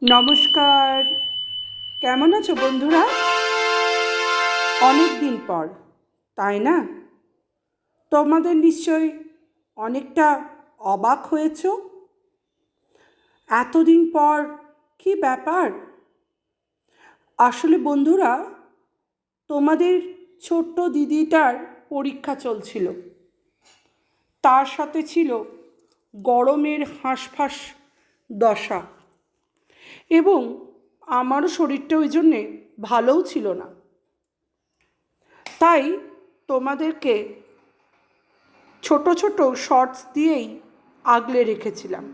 নমস্কার। কেমন আছো বন্ধুরা? অনেক দিন পর, তাই না? তোমাদের নিশ্চয়ই অনেকটা অবাক হয়েছো। এতদিন পর কি ব্যাপার? আসলে বন্ধুরা, তোমাদের ছোট্ট দিদিটার পরীক্ষা চলছিল। তার সাথে ছিল গরমের হাঁসফাঁস দশা, এবং আমারও শরীরটা ওই জন্যে ভালোও ছিল না। তাই তোমাদেরকে ছোট ছোট শর্টস দিয়েই আগলে রেখেছিলাম।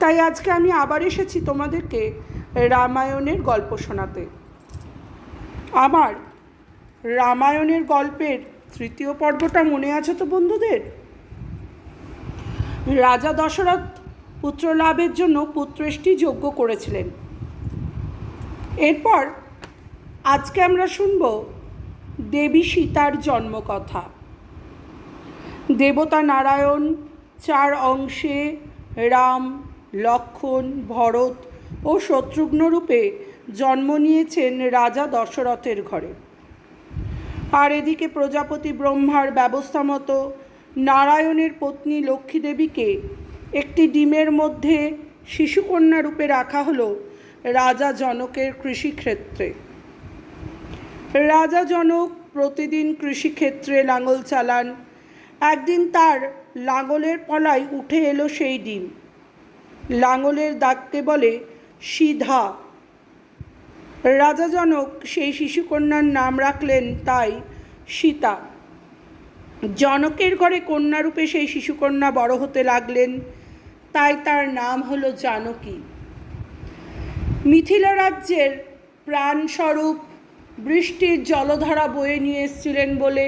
তাই আজকে আমি আবার এসেছি তোমাদেরকে রামায়ণের গল্প শোনাতে। আমার রামায়ণের গল্পের তৃতীয় পর্বটা মনে আছে তো বন্ধুদের? রাজা দশরথ পুত্র লাভের জন্য পুত্রেষ্টি যজ্ঞ করেছিলেন। এরপর আজকে আমরা শুনব দেবী সীতার জন্মকথা। দেবতা নারায়ণ 4 অংশে রাম, লক্ষ্মণ, ভরত ও শত্রুঘ্ন রূপে জন্ম নিয়েছেন রাজা দশরথের ঘরে। আর এদিকে প্রজাপতি ব্রহ্মার ব্যবস্থা মতো নারায়ণের পত্নী লক্ষ্মী দেবীকে একটি ডিমের মধ্যে শিশুকন্যা রূপে রাখা হলো রাজা জনকের কৃষিক্ষেত্রে। রাজা জনক প্রতিদিন কৃষিক্ষেত্রে লাঙল চালান। একদিন তার লাঙলের পলায় উঠে এলো সেই ডিম। লাঙলের দাগকে বলে সিধা। রাজা জনক সেই শিশুকন্যার নাম রাখলেন তাই সীতা। জনকের ঘরে কন্যারূপে সেই শিশুকন্যা বড় হতে লাগলেন, তাই তার নাম হলো জানকী। মিথিলা রাজ্যের প্রাণস্বরূপ বৃষ্টির জলধারা বয়ে নিয়ে এসেছিলেন বলে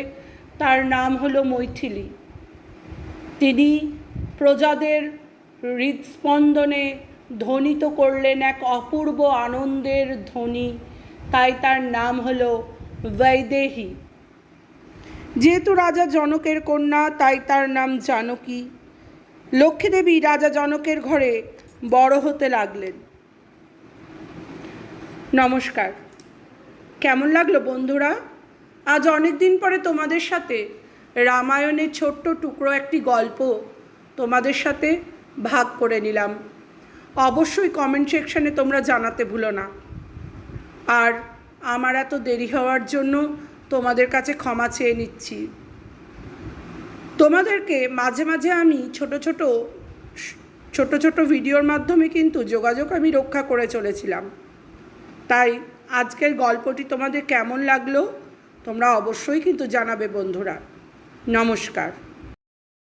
তার নাম হলো মৈথিলী। তিনি প্রজাদের হৃদস্পন্দনে ধ্বনিত করলেন এক অপূর্ব আনন্দের ধ্বনি, তাই তার নাম হলো বৈদেহী। যেহেতু রাজা জনকের কন্যা, তাই তার নাম জানকী। লক্ষ্মীদেবী রাজা জনকের ঘরে বড় হতে লাগলেন। নমস্কার। কেমন লাগলো বন্ধুরা? আজ অনেক দিন পরে তোমাদের সাথে রামায়ণের ছোট্ট টুকরো একটি গল্প তোমাদের সাথে ভাগ করে নিলাম। অবশ্যই কমেন্ট সেকশানে তোমরা জানাতে ভুলো না। আর আমার এত দেরি হওয়ার জন্য তোমাদের কাছে ক্ষমা চেয়ে নিচ্ছি। তোমাদেরকে মাঝে মাঝে আমি ছোট ছোট ভিডিওর মাধ্যমে কিন্তু যোগাযোগ আমি রক্ষা করে চলেছিলাম। তাই আজকের গল্পটি তোমাদের কেমন লাগলো তোমরা অবশ্যই কিন্তু জানাবে বন্ধুরা। নমস্কার।